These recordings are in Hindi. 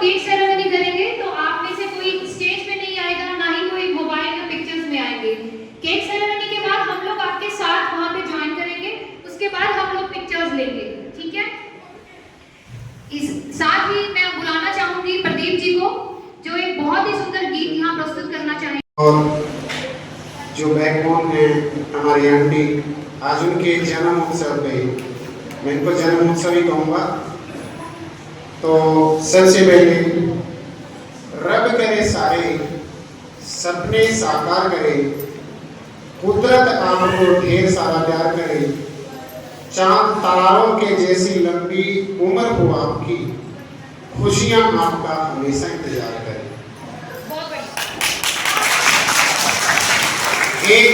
केक सेरेमनी करेंगे तो आप में से कोई स्टेज पे नहीं आएगा, ना ही कोई मोबाइल या पिक्चर्स में आएंगे। केक सेरेमनी के बाद हम लोग आपके साथ वहां पे ज्वाइन करेंगे, उसके बाद हम लोग पिक्चर्स लेंगे, ठीक है। इस साथ ही मैं बुलाना चाहूंगी प्रदीप जी को, जो एक बहुत ही सुंदर गीत यहाँ प्रस्तुत करना चाहेंगे। और जो बैकबोन है हमारी आंटी, आज उनके जन्म उत्सव पे मैं इनको जन्म उत्सव ही कहूँगा। तो सबसे पहले रब करे सारे सपने साकार करे, कुदरत आपको ढेर सारा प्यार करे, चांद तारों के जैसी लंबी उम्र हो आपकी, खुशियां आपका हमेशा इंतजार करे। एक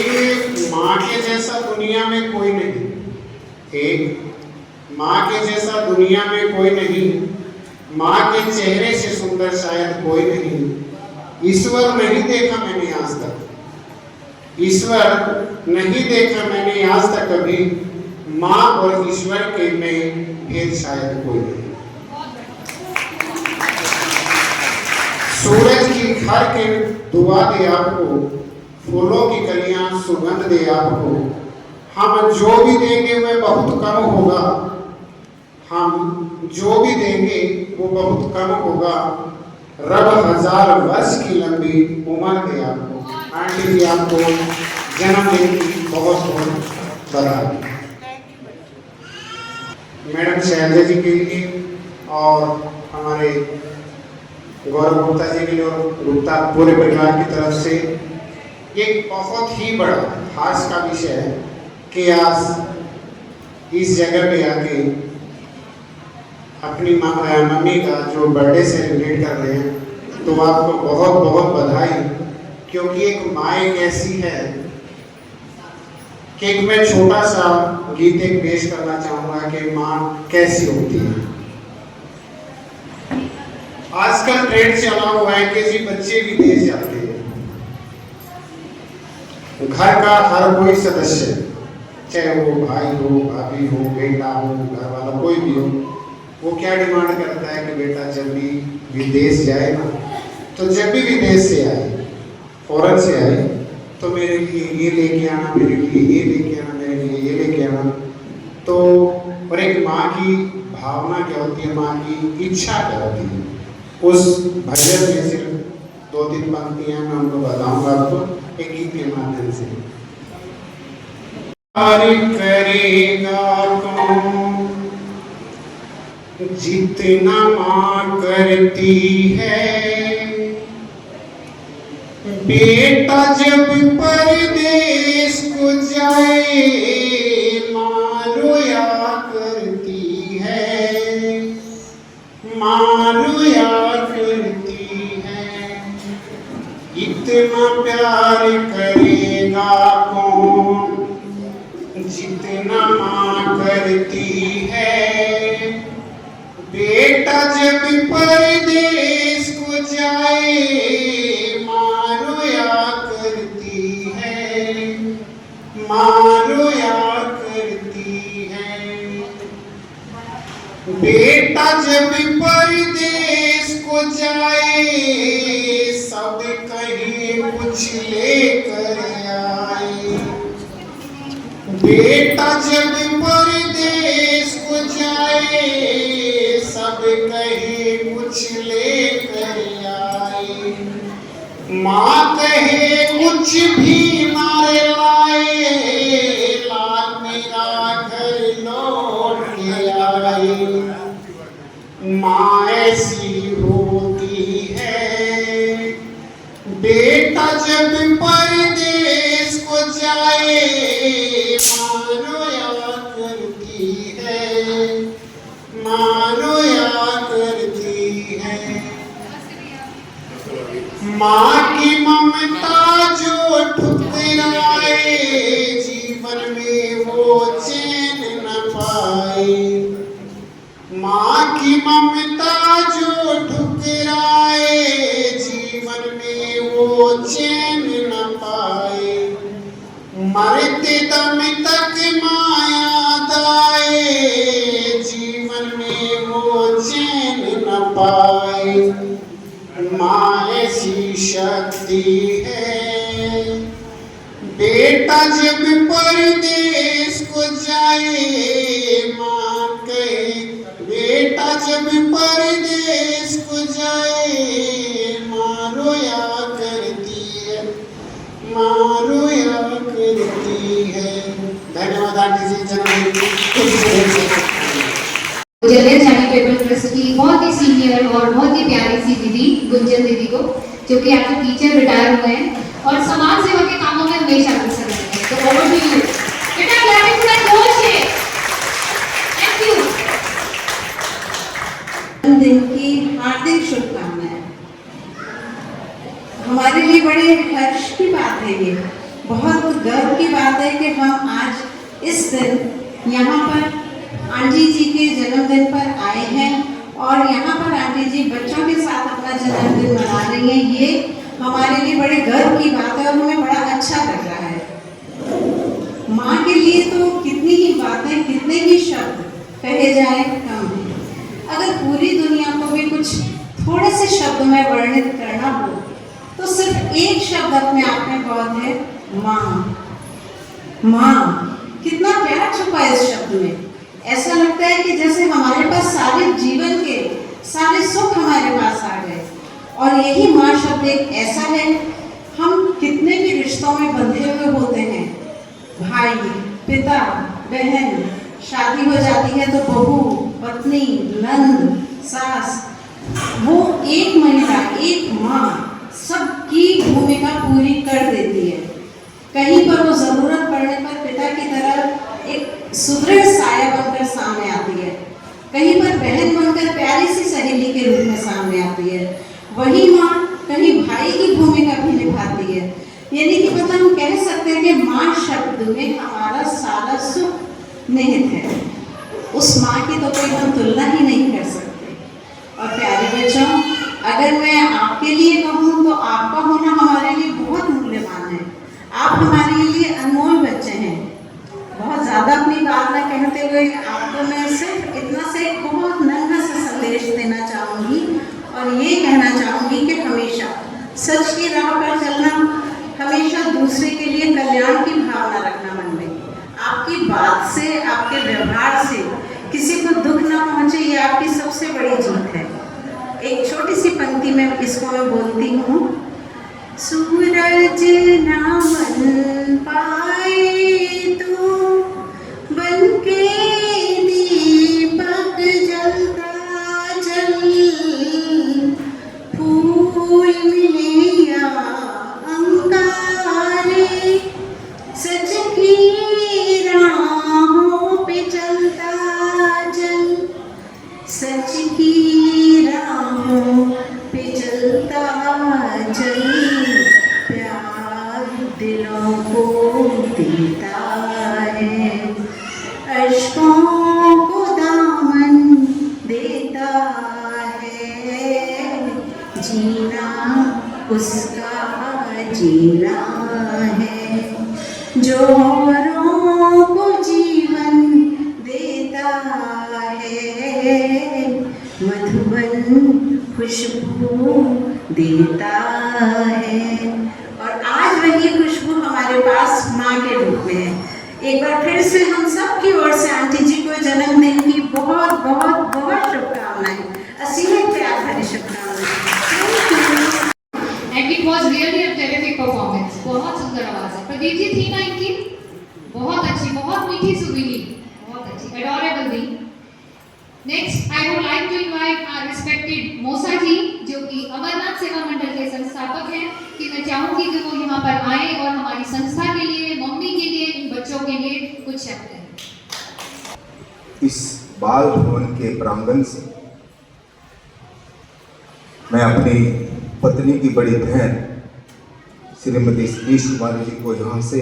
माँ के जैसा दुनिया में कोई नहीं, एक माँ के जैसा दुनिया में कोई नहीं, माँ के चेहरे से सुंदर शायद कोई नहीं। ईश्वर नहीं देखा मैंने आज तक, ईश्वर नहीं देखा मैंने आज तक कभी, माँ और ईश्वर के में भेद शायद कोई नहीं। सूरज की घर के दुआ दे आपको, फूलों की कलियां सुगंध दे आपको, हम जो भी देंगे वह बहुत कम होगा, हम जो भी देंगे वो बहुत कम होगा, रब 1000 वर्ष की लंबी उम्र दे आपको। आंटी जी आपको जन्मदिन की बहुत बहुत बधाई। मैडम शैलजा जी के लिए और हमारे गौरव गुप्ता जी के लिए और गुप्ता पूरे परिवार की तरफ से एक बहुत ही बड़ा हर्ष का विषय है कि आज इस जगह पे आके अपनी मम्मी का जो बर्थडे सेलिब्रेट कर रहे हैं, तो आपको बहुत बहुत बधाई। क्योंकि एक माँ एक ऐसी है कि मैं छोटा सा गीत एक पेश करना चाहूँगा कि माँ कैसी होती है। आजकल ट्रेंड चला हुआ है कि जी बच्चे विदेश जाते हैं, घर का हर कोई सदस्य, चाहे वो भाई हो, भाभी हो, बेटा हो, घर वाला कोई भी हो, वो क्या डिमांड करता है कि बेटा जब भी विदेश जाए ना, तो जब भी विदेश से आए, फॉरेन से आए, तो मेरे लिए ये लेके आना, मेरे लिए ये लेके आना, मेरे लिए ये लेके आना। तो और एक माँ की भावना क्या होती है, माँ की इच्छा क्या होती है, उस भजन में सिर्फ 2-3 पंक्तियां मैं उनको बताऊंगा आपको एक गीत के माध्यम से। करेगा कौन जितना माँ करती है, बेटा जब परदेश को जाए माँ रोया करती है, माँ रोया करती है। इतना प्यार करेगा कौन जितना माँ करती है, बेटा जब परदेश को जाए माँ रोया करती है, माँ रोया करती है। बेटा जब परदेश को जाए सब कहीं कुछ लेकर आए, बेटा जब परदेश को जाए सब कहे कुछ लेकर आए, माँ कहे कुछ भी मारे लाए, लाल मेरा घर लौट के आए। माँ ऐसी होती है, बेटा जब परदेश को जाए माँ रोया करती है, माँ रोया करती है। माँ की ममता जो ठुकराए जीवन में वो चैन न पाए, माँ की ममता जो ठुकराए जीवन में वो चैन न पाए। मरते दम तक माया दाए जीवन में वो चैन न पाए। माँ ऐसी शक्ति है। बेटा जब परदेश को जाए, माँ कहे बेटा जब परदेश को जाए, माँ रोया करती है, माँ रोया करती है। धन्यवाद आंटी जी, जन्मदिन की गुंजन चैरिटेबल ट्रस्ट की बहुत ही सीनियर और बहुत ही प्यारी सी दीदी गुंजन दीदी को, जो कि आज टीचर रिटायर हुए हैं और समाज सेवा के कामों में हमेशा अग्रसर रहे हैं। तो ओवर टू यू बेटा, क्लैपिंग फॉर दैट जोश है। Thank you. जन्मदिन की हार्दिक शुभकामनाएं। हमारे लिए बड़े हर्ष की बात है, ये बहुत गर्व की बात है कि हम आज इस दिन यहाँ पर आंटी जी के जन्मदिन पर आए हैं और यहाँ पर आंटी जी बच्चों के साथ अपना जन्मदिन मना रही हैं। ये हमारे लिए बड़े गर्व की बात है और हमें बड़ा अच्छा लग रहा है। माँ के लिए तो कितनी ही बातें, कितने ही शब्द कहे जाए कम है। अगर पूरी दुनिया को भी कुछ थोड़े से शब्द में वर्णित करना हो तो सिर्फ एक शब्द अपने आप में बहुत है, माँ। माँ, कितना प्यार छुपा है इस शब्द में। ऐसा लगता है कि जैसे हमारे पास सारे जीवन के सारे सुख हमारे पास आ गए। और यही माँ शब्द एक ऐसा है, हम कितने भी रिश्तों में बंधे हुए होते हैं, भाई, पिता, बहन, शादी हो जाती है तो बहू, पत्नी, नंद, सास, वो एक महिला, एक माँ सबकी भूमिका पूरी कर देती है। कहीं पर वो जरूरत पड़ने पर पिता की तरह एक सुदृढ़ साया बनकर सामने आती है, कहीं पर बहन बनकर प्यारी सी सहेली के रूप में सामने आती है। वही माँ कहीं भाई की भूमिका भी निभाती है। यानी कि मतलब हम कह सकते हैं कि माँ शब्द में हमारा सारा सुख निहित है। उस माँ की तो कोई हम तुलना ही नहीं कर सकते। और प्यारे बच्चों, अगर मैं आपके लिए कहूँ तो आपका होना हमारे लिए बहुत मूल्यवान है। आप हमारे लिए अनमोल बच्चे हैं। बहुत ज़्यादा अपनी बात न कहते हुए आपको मैं सिर्फ इतना से बहुत नन्हा सा संदेश देना चाहूँगी और ये कहना चाहूँगी कि हमेशा सच की राह पर चलना, हमेशा दूसरे के लिए कल्याण की भावना रखना मन में। आपकी बात से, आपके व्यवहार से किसी को दुख ना पहुँचे, ये आपकी सबसे बड़ी जीत है। एक छोटी सी पंक्ति में इसको मैं बोलती हूँ। सूरज ना बन पाए तो बनके दीपक जलता जल, फूल मिले या अंगारे, सच की राहों पे चलता जल, सच की राहों पे चलता जल, प्यार दिलों को देता है, अश्कों को दामन देता है, जीना उसका जीना है, जो औरों को जीवन देता है, मधुबन खुशबू देता है। और आज वही खुशबू हमारे पास माँ के रूप में है। एक बार फिर से हम सब की ओर से आंटी जी को जन्मदिन की बहुत बहुत बहुत शुभकामनाएं, असीम प्यार भरी शुभकामनाएं। And it was really a terrific performance. बहुत सुंदर आवाज है। प्रदीप जी थी ना इनकी, बहुत अच्छी, बहुत मीठी सुरीली, बहुत अच्छी, एडोरेबल थी। Next I would like to invite our respected मोसा जी, जो कि अमरनाथ सेवा मंडल के संस्थापक हैं, कि मैं चाहूंगी कि वो यहाँ पर आए और हमारी संस्था के लिए, मम्मी के लिए, इन बच्चों के लिए कुछ शब्द कहें। इस बाल भवन के प्रांगण से मैं अपनी पत्नी की बड़ी बहन श्रीमती सतीश कुमारी जी को यहाँ से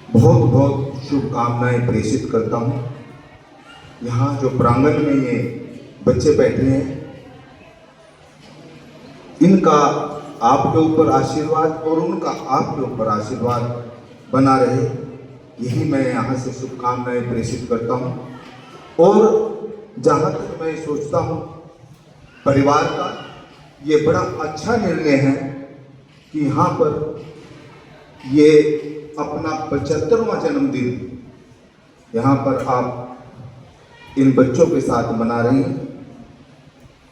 बहुत बहुत शुभकामनाएं प्रेषित करता हूँ। यहाँ जो प्रांगण में ये बच्चे बैठे हैं, इनका आपके ऊपर आशीर्वाद और उनका आपके ऊपर आशीर्वाद बना रहे, यही मैं यहाँ से शुभकामनाएं प्रेषित करता हूँ। और जहाँ तक मैं सोचता हूँ परिवार का ये बड़ा अच्छा निर्णय है कि यहाँ पर ये अपना 75वां जन्मदिन यहाँ पर आप इन बच्चों के साथ मना रही हैं।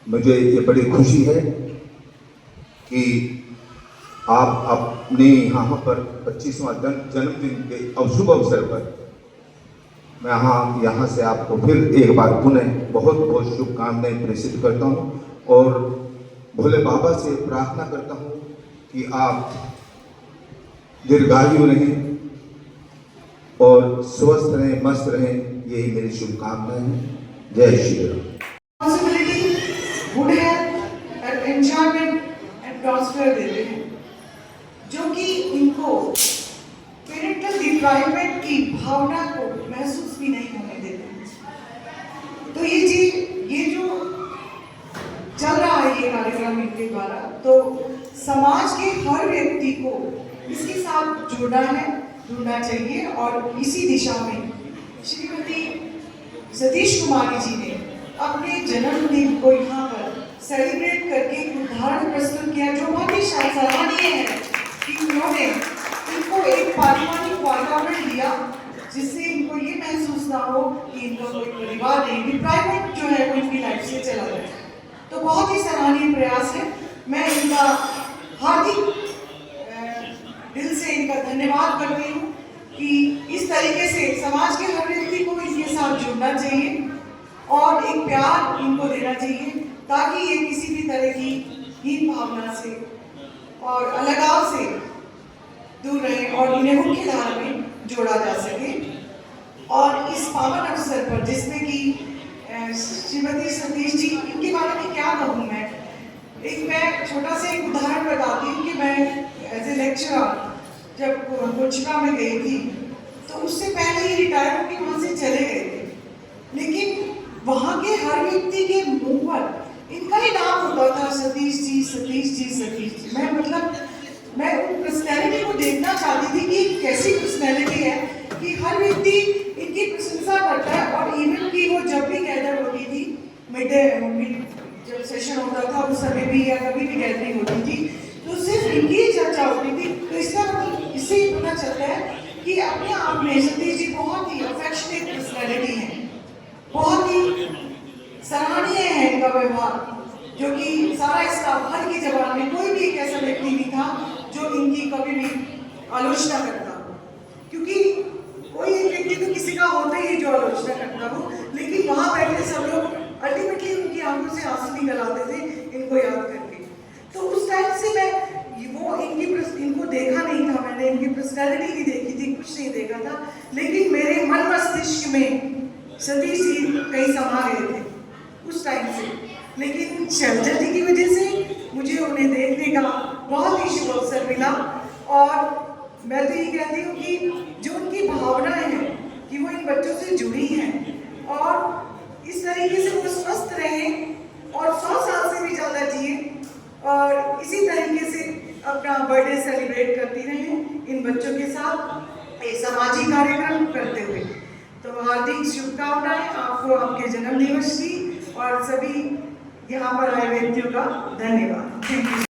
मुझे ये बड़ी खुशी है कि आप अपने यहाँ पर 25वां जन्मदिन के शुभ अवसर पर मैं यहाँ से आपको फिर एक बार पुनः बहुत बहुत शुभकामनाएं प्रेषित करता हूँ और भोले बाबा से प्रार्थना करता हूँ कि आप दीर्घायु रहें और स्वस्थ रहें, मस्त रहें, यही मेरी शुभकामनाएं हैं। जय Shri Ram. Responsibility, good health and enjoyment and prosper देते हैं, जो कि इनको पेरेंटल डिप्राइवमेंट की भावना को महसूस भी नहीं होने देते हैं। तो ये जो चल रहा है ये कार्यक्रम इनके द्वारा, तो समाज के हर व्यक्ति को इसके साथ जुड़ना चाहिए और इसी दिशा में श्रीमती सतीश कुमारी जी ने अपने जन्मदिन को यहाँ पर सेलिब्रेट करके एक उदाहरण प्रस्तुत किया, जो बहुत ही सराहनीय है कि उन्होंने इनको एक पारिवारिक वातावरण दिया जिससे इनको ये महसूस ना हो कि इनका कोई परिवार नहीं, डिप्राइवमेंट जो है वो इनकी लाइफ से चला गया। तो बहुत ही सराहनीय प्रयास है। मैं इनका हार्दिक दिल से इनका धन्यवाद करती हूँ कि इस तरीके से समाज के हर व्यक्ति को इनके साथ जुड़ना चाहिए और एक प्यार इनको देना चाहिए ताकि ये किसी भी तरह की हीन भावना से और अलगाव से दूर रहे और इन्हें मुख्य धारा में जोड़ा जा सके। और इस पावन अवसर पर जिसमें कि श्रीमती सतीश जी, इनके बारे में क्या कहूँ मैं छोटा सा एक उदाहरण बताती हूँ कि मैं एज ए लेक्चरर जब कोचिका में गई थी तो उससे पहले ही रिटायर होकर वहाँ से चले गए थे, लेकिन वहाँ के हर व्यक्ति के मुंह पर इनका ही नाम होता था, सतीश जी सतीश जी सतीश जी। मैं उन पर्सनैलिटी को देखना चाहती थी कि कैसी पर्सनैलिटी है कि हर व्यक्ति इनकी प्रशंसा करता है। और इवन की वो जब भी गैदर होती थी, मिड जब सेशन होता था उस समय भी या कभी भी गैदरिंग होती थी तो सिर्फ इनकी चर्चा होती थी। तो इसका मतलब इससे ही पता चलता है कि अपने आप में सतीश जी बहुत ही अफेक्शनेट पर्सनैलिटी है, बहुत ही सराहनीय है इनका व्यवहार, जो कि सारा स्टाफ हर की जबान में कोई भी एक ऐसा व्यक्ति नहीं था जो इनकी कभी भी आलोचना करता हो, क्योंकि कोई एक व्यक्ति तो किसी का होता ही जो आलोचना करता हो, लेकिन वहाँ बैठे सब लोग अल्टीमेटली उनकी आंखों से आंसू निकल आते थे इनको याद करके। तो उस टाइम से मैं वो इनको देखा नहीं था, मैंने इनकी पर्सनैलिटी नहीं देखी थी, कुछ नहीं देखा था, लेकिन मेरे मन मस्तिष्क में सतीश जी कहीं समा गए थे उस टाइम से। लेकिन शैलजा जी की वजह से मुझे उन्हें देखने का बहुत ही शुभ अवसर मिला और मैं तो ये कहती हूँ कि जो उनकी भावनाएं हैं कि वो इन बच्चों से जुड़ी हैं और इस तरीके से वो स्वस्थ रहें और 100 साल से भी ज़्यादा जिए और इसी तरीके से अपना बर्थडे सेलिब्रेट करती रहें इन बच्चों के साथ एक सामाजिक कार्यक्रम करते हुए। तो हार्दिक शुभकामनाएं आपको आपके जन्मदिवस की और सभी यहाँ पर आए व्यक्तियों का धन्यवाद। Thank you.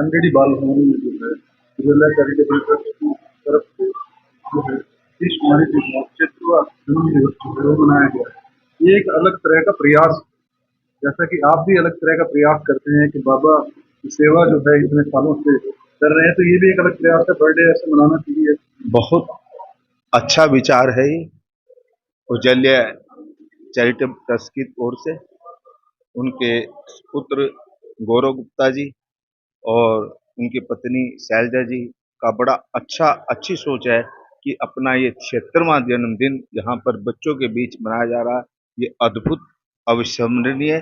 एमडीडी बाल भवन में जो है जिला चैरिटेबल ट्रस्ट की तरफ से जो है सतीश कुमारी जी का क्षेत्र जन्म दिवस जो है वो मनाया गया है। ये एक अलग तरह का प्रयास, जैसा कि आप भी अलग तरह का प्रयास करते हैं कि बाबा की सेवा जो है इतने सालों से कर रहे हैं, तो ये भी एक अलग प्रयास है। बर्थडे ऐसे मनाना चाहिए। बहुत अच्छा विचार है ये उजल्य चैरिटेबल ट्रस्ट की ओर से। उनके पुत्र गौरव गुप्ता जी और उनकी पत्नी शैलजा जी का बड़ा अच्छी सोच है कि अपना ये 76वां जन्मदिन यहाँ पर बच्चों के बीच मनाया जा रहा है। ये अद्भुत, अविस्मरणीय,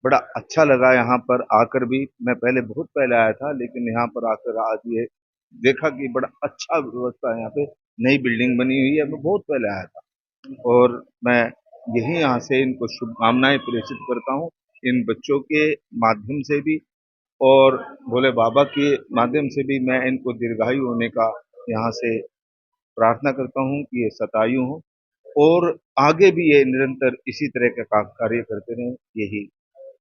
बड़ा अच्छा लगा यहाँ पर आकर भी। मैं बहुत पहले आया था, लेकिन यहाँ पर आकर आज ये देखा कि बड़ा अच्छा व्यवस्था है। यहाँ पे नई बिल्डिंग बनी हुई है। मैं बहुत पहले आया था और मैं यही यहाँ से इनको शुभकामनाएं प्रेषित करता हूँ, इन बच्चों के माध्यम से भी और भोले बाबा के माध्यम से भी। मैं इनको दीर्घायु होने का यहाँ से प्रार्थना करता हूँ कि ये शतायु हो और आगे भी ये निरंतर इसी तरह का कार्य करते रहें। यही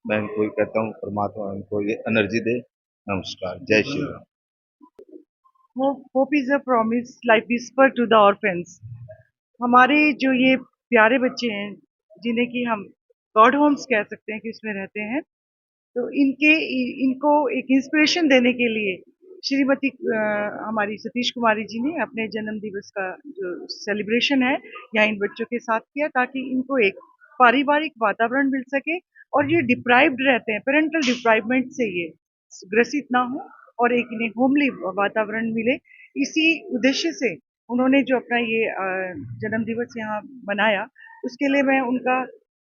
मैं इनको कहता हूँ, परमात्मा इनको ये एनर्जी दे। नमस्कार, जय Shri Ram. Hope is a promise like whisper to the orphans. हमारे जो ये प्यारे बच्चे हैं जिन्हें कि हम गॉड होम्स कह सकते हैं कि उसमें रहते हैं, तो इनको एक इंस्पिरेशन देने के लिए श्रीमती हमारी सतीश कुमारी जी ने अपने जन्म दिवस का जो सेलिब्रेशन है यहाँ इन बच्चों के साथ किया, ताकि इनको एक पारिवारिक वातावरण मिल सके और ये डिप्राइव्ड रहते हैं, पेरेंटल डिप्राइवमेंट से ये ग्रसित ना हो और एक इन्हें होमली वातावरण मिले। इसी उद्देश्य से उन्होंने जो अपना ये जन्म दिवस यहाँ मनाया, उसके लिए मैं उनका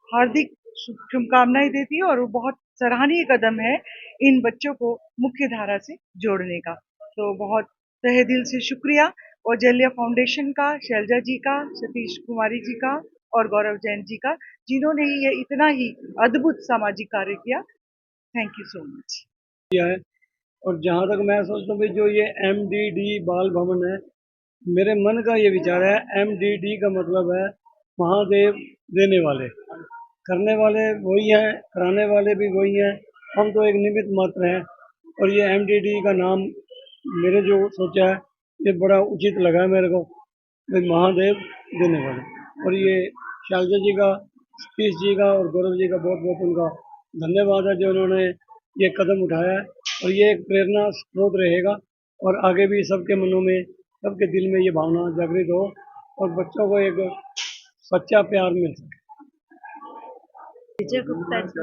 हार्दिक शुभकामनाएं देती हूँ और वो बहुत सराहनीय कदम है इन बच्चों को मुख्य धारा से जोड़ने का। तो बहुत तहे दिल से शुक्रिया औजल्या फाउंडेशन का, शैलजा जी का, सतीश कुमारी जी का और गौरव जैन जी का, जिन्होंने ये इतना ही अद्भुत सामाजिक कार्य किया। Thank you so much. किया है। और जहाँ तक मैं सोचता हूँ जो ये एमडीडी बाल भवन है, मेरे मन का ये विचार है, एमडीडी का मतलब है महादेव देने वाले, करने वाले वही हैं, कराने वाले भी वही हैं, हम तो एक निमित्त मात्र हैं। और ये एमडीडी का नाम मेरे जो सोचा है ये बड़ा उचित लगा है मेरे को, महादेव देने वाले। और ये शैलजा जी का, सतीश जी का और गौरव जी का बहुत बहुत उनका धन्यवाद है जो उन्होंने ये कदम उठाया है। और ये एक प्रेरणा स्रोत रहेगा और आगे भी सबके मनों में, सबके दिल में ये भावना जागृत हो और बच्चों को एक सच्चा प्यार मिल सके। विजय गुप्ता जी,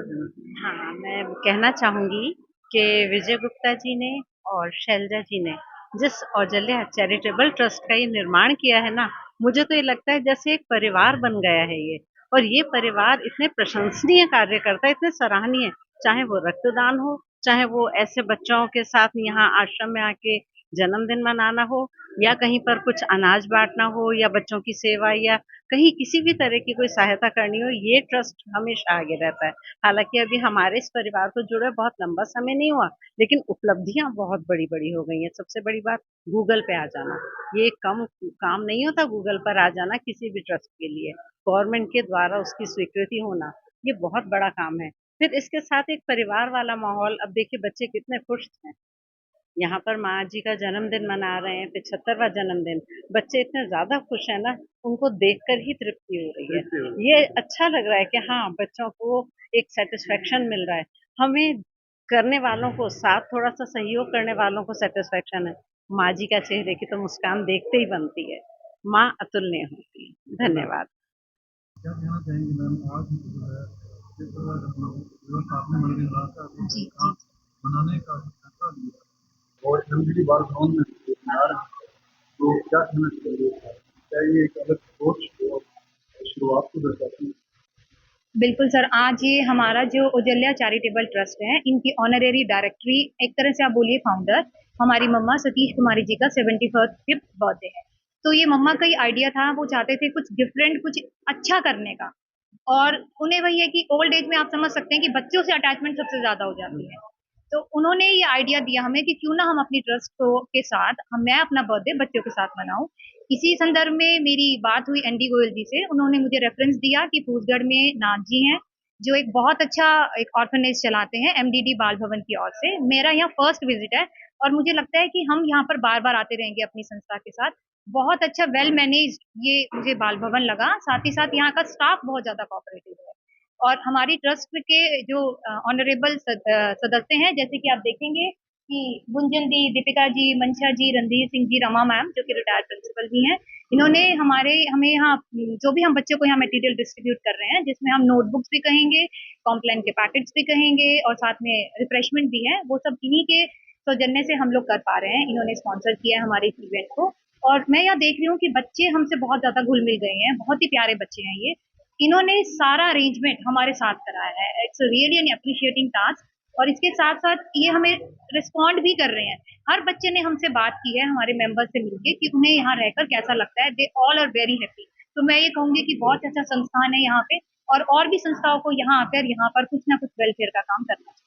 हाँ, मैं कहना चाहूँगी कि विजय गुप्ता जी ने और शैलजा जी ने जिस औजल्या चैरिटेबल ट्रस्ट का ये निर्माण किया है ना, मुझे तो ये लगता है जैसे एक परिवार बन गया है ये। और ये परिवार इतने प्रशंसनीय कार्य करता है, इतने सराहनीय, चाहे वो रक्तदान हो, चाहे वो ऐसे बच्चों के साथ यहाँ आश्रम में आके जन्मदिन मनाना हो, या कहीं पर कुछ अनाज बांटना हो, या बच्चों की सेवा, या कहीं किसी भी तरह की कोई सहायता करनी हो, ये ट्रस्ट हमेशा आगे रहता है। हालांकि अभी हमारे इस परिवार को जुड़े बहुत लंबा समय नहीं हुआ, लेकिन उपलब्धियां बहुत बड़ी बड़ी हो गई हैं। सबसे बड़ी बात गूगल पे आ जाना, ये कम काम नहीं होता गूगल पर आ जाना किसी भी ट्रस्ट के लिए। गवर्नमेंट के द्वारा उसकी स्वीकृति होना, ये बहुत बड़ा काम है। फिर इसके साथ एक परिवार वाला माहौल। अब देखिए बच्चे कितने खुश हैं, यहाँ पर माँ जी का जन्मदिन मना रहे हैं, 75वां जन्मदिन। बच्चे इतने ज़्यादा खुश हैं ना, उनको देखकर ही तृप्ति हो रही है। ये अच्छा लग रहा है कि हाँ, बच्चों को एक सेटिस्फेक्शन मिल रहा है। हमें करने वालों को, साथ थोड़ा-सा सहयोग करने वालों को सेटिस्फेक्शन है। माँ जी का चेहरे की तो मुस्कान देखते ही बनती है। माँ अतुलनीय होती है। धन्यवाद। क्या कहना चाहेंगे मैम, आज जो है जिस तरह हम लोग आपने मिलकर रास्ता जी बनाने का फैसला लिया और एमडीडी बाल भवन में बना रहे हैं, तो क्या कहना चाहिए? क्या ये एक अलग सोच और शुरुआत को दर्शाती है? बिल्कुल सर, आज ये हमारा जो उजल्या चैरिटेबल ट्रस्ट है, इनकी ऑनरेरी डायरेक्टरी, एक तरह से आप बोलिए फाउंडर, हमारी मम्मा सतीश कुमारी जी का 75th बर्थडे है। तो ये मम्मा का ही आइडिया था, वो चाहते थे कुछ डिफरेंट, कुछ अच्छा करने का। और उन्हें वही है कि ओल्ड एज में आप समझ सकते हैं कि बच्चों से अटैचमेंट सबसे ज्यादा हो जाती है। तो उन्होंने ये आइडिया दिया हमें कि क्यों ना हम अपनी ट्रस्ट को के साथ मैं अपना बर्थडे बच्चों के साथ मनाऊं। इसी संदर्भ में मेरी बात हुई एनडी गोयल जी से, उन्होंने मुझे रेफरेंस दिया कि फूसगढ़ में नाथ जी हैं जो एक बहुत अच्छा एक ऑर्फनेज चलाते हैं एमडीडी बाल भवन की ओर से। मेरा यहाँ फर्स्ट विजिट है और मुझे लगता है कि हम यहाँ पर बार बार आते रहेंगे अपनी संस्था के साथ। बहुत अच्छा वेल मैनेज्ड ये मुझे बाल भवन लगा, साथ ही साथ यहाँ का स्टाफ बहुत ज्यादा कोऑपरेटिव है। और हमारी ट्रस्ट के जो ऑनरेबल सदस्य हैं, जैसे कि आप देखेंगे कि गुंजन दी, दीपिका जी, मंशा जी, रणधीर सिंह जी, रमा मैम जो कि रिटायर्ड प्रिंसिपल भी हैं, इन्होंने हमें यहाँ जो भी हम बच्चों को यहाँ मटेरियल डिस्ट्रीब्यूट कर रहे हैं, जिसमें हम नोटबुक्स भी कहेंगे, कॉम्प्लेन के पैकेट्स भी कहेंगे और साथ में रिफ्रेशमेंट भी है, वो सब इन्हीं के सौजन्य से हम लोग कर पा रहे हैं। इन्होंने स्पॉन्सर किया है हमारे इस इवेंट को। और मैं यहाँ देख रही हूँ कि बच्चे हमसे बहुत ज्यादा घुल मिल गए हैं, बहुत ही प्यारे बच्चे हैं ये। इन्होंने सारा अरेंजमेंट हमारे साथ कराया है। It's really an appreciating task. और इसके साथ साथ ये हमें रिस्पॉन्ड भी कर रहे हैं। हर बच्चे ने हमसे बात की है हमारे मेंबर से मिलके कि उन्हें यहाँ रहकर कैसा लगता है। They all are very happy. तो मैं ये कहूंगी कि बहुत अच्छा संस्थान है यहाँ पे और भी संस्थाओं को यहाँ आकर यहाँ पर कुछ ना कुछ वेलफेयर का काम करना चाहिए।